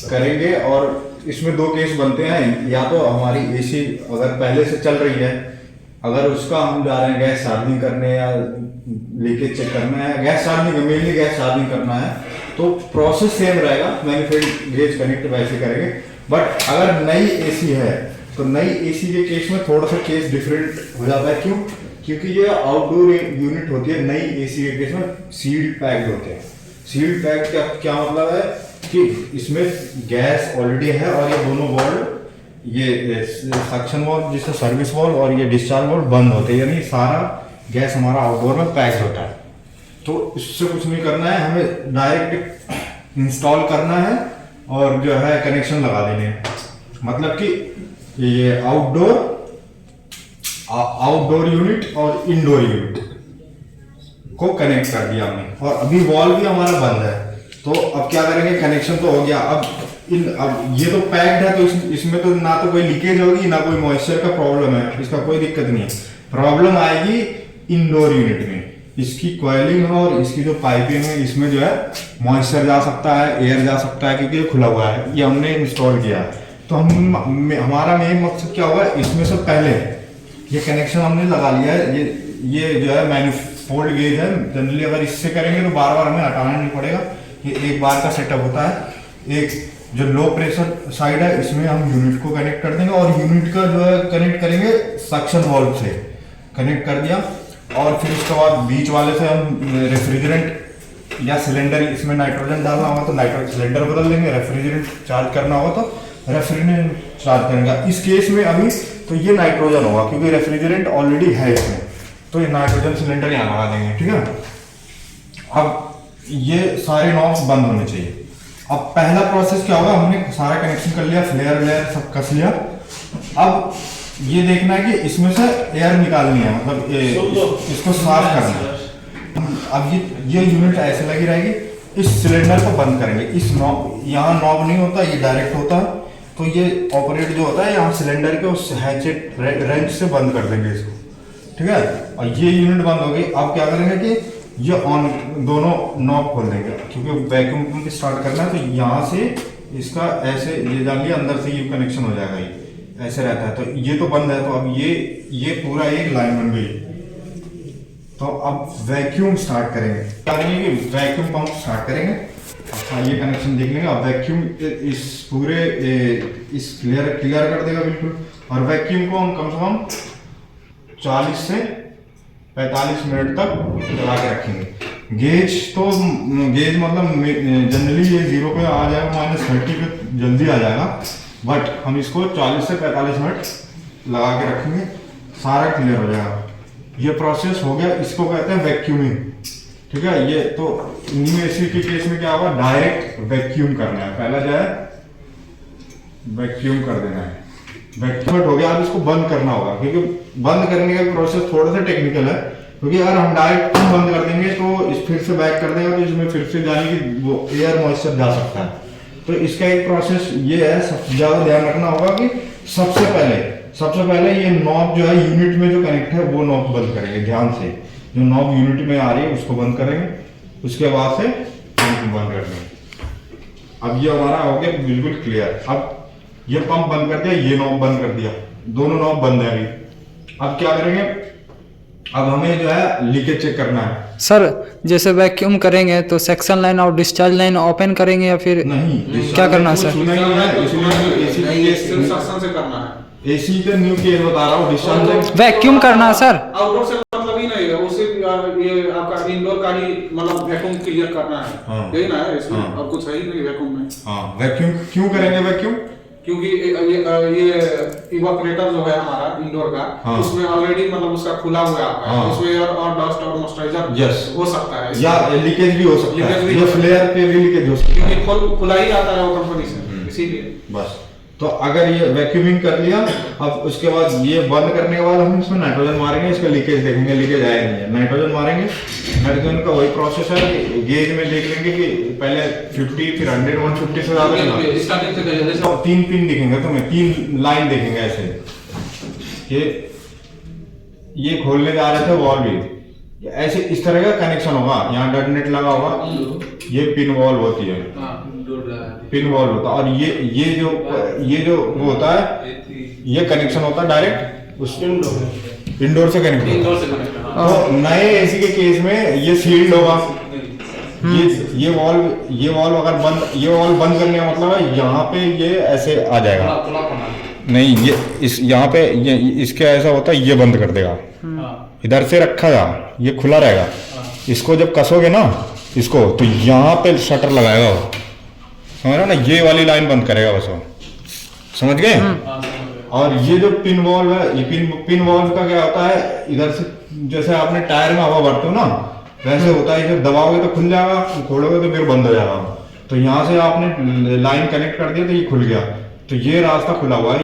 करेंगे। और इसमें दो केस बनते हैं, या तो हमारी एसी अगर पहले से चल रही है, अगर उसका हम जा रहे हैं गैस चार्जिंग करने या लीकेज चेक करना है, gas charging mainly gas charging करना है, तो प्रोसेस सेम रहेगा, मैन्युफैक्चरिंग गेज कनेक्ट वैसे करेंगे। बट अगर नई एसी है तो नई एसी के केस में थोड़ा सा केस डिफरेंट हो जाता है। क्यों? क्योंकि ये आउटडोर यूनिट होती है, नई एसी के केस में सील्ड पैक्ड होते हैं। सील्ड पैक्ड का क्या मतलब है कि इसमें गैस ऑलरेडी है और ये दोनों वाल्व, ये सक्शन वाल्व जिससे सर्विस वाल्व और ये डिस्चार्ज वाल्व बंद होते हैं, यानी सारा गैस हमारा आउटडोर में पैक्ड होता है। तो इससे कुछ नहीं करना है, हमें डायरेक्ट इंस्टॉल करना है और जो है कनेक्शन लगा देने हैं। मतलब कि ये आउटडोर यूनिट और इंडोर यूनिट को कनेक्ट कर दिया हमने, और अभी वॉल भी हमारा बंद है। तो अब क्या करेंगे, कनेक्शन तो हो गया। अब ये तो पैक्ड है, तो इसमें तो ना तो कोई लीकेज होगी ना कोई मॉइस्चर का प्रॉब्लम है, इसका कोई दिक्कत नहीं है। प्रॉब्लम आएगी इंडोर यूनिट में, इसकी कॉइलिंग और इसकी जो पाइपिंग है, इसमें जो है मॉइस्चर जा सकता है, एयर जा सकता है, क्योंकि ये खुला हुआ है, ये हमने इंस्टॉल किया है। तो हमारा मेन मकसद क्या होगा, इसमें से पहले ये कनेक्शन हमने लगा लिया है। ये जो है मैन्युफोल्ड गेज है, जनरली अगर इससे करेंगे तो बार बार हमें हटाना नहीं पड़ेगा, ये एक बार का सेटअप होता है। एक जो लो प्रेशर साइड है, इसमें हम यूनिट को कनेक्ट कर देंगे, और यूनिट का जो है कनेक्ट करेंगे सक्शन वाल्व से, कनेक्ट कर दिया। और फिर उसके बाद बीच वाले से हम रेफ्रिजरेंट या सिलेंडर, इसमें नाइट्रोजन डालना होगा तो नाइट्रोजन सिलेंडर बदल देंगे, रेफ्रिजरेंट चार्ज करना होगा तो रेफ्रिजरेंट चार्ज करेंगे। इस केस में अभी तो ये नाइट्रोजन होगा, क्योंकि रेफ्रिजरेंट ऑलरेडी है इसमें, तो ये नाइट्रोजन सिलेंडर यहाँ लगा देंगे। ठीक है, अब ये सारे नॉब्स बंद होने चाहिए। अब पहला प्रोसेस क्या होगा, हमने सारा कनेक्शन कर लिया, फ्लेयर व्लेयर सब कस लिया। अब ये देखना है कि इसमें से एयर निकालनी है, मतलब इसको साफ करना है। अब ये यूनिट ऐसे लगी रहेगी, इस सिलेंडर को बंद करेंगे। इस नॉब, यहाँ नॉब नहीं होता, ये डायरेक्ट होता है, तो ये ऑपरेट जो होता है यहाँ सिलेंडर के उस हैचेट रेंच से बंद कर देंगे इसको। ठीक है, और ये यूनिट बंद हो गई। अब क्या करेंगे कि ये ऑन, दोनों नॉब खोल देंगे, क्योंकि वैक्यूम पंप स्टार्ट करना है, तो यहाँ से इसका ऐसे ये डाल लिया, अंदर से ये कनेक्शन हो जाएगा, ये ऐसे रहता है। तो ये तो बंद है, तो अब ये पूरा एक लाइन बन गई। तो अब वैक्यूम स्टार्ट करेंगे, क्या करेंगे कि वैक्यूम पंप स्टार्ट करेंगे। अच्छा, ये कनेक्शन देख लेंगे। अब वैक्यूम इस पूरे इस क्लियर कर देगा बिल्कुल, और वैक्यूम को हम कम से कम 40 से 45 मिनट तक चला के रखेंगे। गेज मतलब जनरली ये 0 पे आ जाएगा, -30 पे जल्दी आ जाएगा, बट हम इसको 40 से 45 मिनट लगा के रखेंगे, सारा क्लियर हो जाएगा। ये प्रोसेस हो गया, इसको कहते हैं वैक्यूमिंग। ठीक है, ये तो न्यू एसी के केस में क्या होगा, डायरेक्ट वैक्यूम करना है। पहला जो है वैक्यूम कर देना है, वैक्यूम हो गया। अब इसको बंद करना होगा, क्योंकि बंद करने का प्रोसेस थोड़ा सा टेक्निकल है, क्योंकि अगर हम डायरेक्ट बंद कर देंगे तो इस फिर से बैक कर देगा, तो इसमें फिर से जाने की वो एयर मॉइस्चर जा सकता है। तो इसका एक प्रोसेस ये है, सबसे ज्यादा ध्यान रखना होगा कि सबसे पहले ये नॉब जो है यूनिट में जो कनेक्ट है वो नॉब बंद करेंगे। ध्यान से, जो नॉब यूनिट में आ रही है उसको बंद करेंगे, उसके बाद से पंप बंद कर देंगे। अब ये हमारा हो गया बिल्कुल क्लियर। अब ये पंप बंद कर दिया, ये नॉब बंद कर दिया, दोनों नॉब बंद है अभी। अब क्या करेंगे, अब हमें जो है लीकेज चेक करना है। सर जैसे वैक्यूम करेंगे तो सेक्शन लाइन और डिस्चार्ज लाइन ओपन करेंगे या फिर नहीं, क्या करना है सर? एसी का न्यू केस बता रहा हूँ, डिस्चार्ज वैक्यूम करना है सर। आउटडोर से मतलब ही नहीं है, उसे ये आपका इंडोर का ही मतलब वैक्यूम क्लियर करना है। हाँ, यही ना है इसमें। हाँ, और कुछ है ही नहीं वैक्यूम में। हाँ, वैक्यूम क्यों करेंगे वैक्यूम? क्योंकि ये इवापोरेटर जो है हमारा इंडोर का, हाँ, उसमें ऑलरेडी मतलब उसका खुला हुआ है, हाँ, उसमें एयर और डस्ट और मॉइस्चराइजर हो सकता है, या लीकेज भी हो सकता है, ये फ्लेयर पे भी लीकेज हो सकता है, क्योंकि खुला ही आता है वो कंपनी से, इसीलिए बस। तो अगर ये वैक्यूमिंग कर लिया, अब उसके बाद ये बंद करने के बाद हम इसमें नाइट्रोजन मारेंगे, इसका लीकेज देखेंगे, लीकेज आया नहीं है, नाइट्रोजन मारेंगे। नाइट्रोजन का वही प्रोसेस है, गेज में देख लेंगे कि पहले 50 फिर 100 150 से ज्यादा, तो 3 पिन दिखेंगे, तुम्हें 3 लाइन देखेंगे ऐसे। ये खोलने जा रहे थे वॉल भी, ऐसे इस तरह का कनेक्शन होगा, यहाँ डट नेट लगा होगा, ये पिन वॉल होती है, पिन वॉल होता है, और ये जो वो होता है, ये कनेक्शन होता है डायरेक्ट उस इंडोर से कनेक्ट होता है। तो नए एसी के केस में ये सील्ड होगा, ये वॉल्व अगर ये वॉल्व बंद करने का मतलब है यहाँ पे ये ऐसे आ जाएगा, नहीं ये यहाँ पे ये इसके ऐसा होता है, ये बंद कर देगा, इधर से रखा जा, ये खुला रहेगा, इसको जब कसोगे ना इसको, तो यहाँ पे शटर लगाएगा वो, समझ रहे हो ना, ये वाली लाइन बंद करेगा बस वो, समझ गए। और ये जो पिन वॉल्व है, ये पिन वॉल्व का क्या होता है, इधर से जैसे आपने टायर में हवा भरते हो ना, वैसे होता है, जब दबाओगे तो खुल जाएगा, खोलोगे तो फिर बंद हो जाएगा। तो यहाँ से आपने लाइन कनेक्ट कर दिया तो ये खुल गया, तो ये रास्ता खुला हुआ है।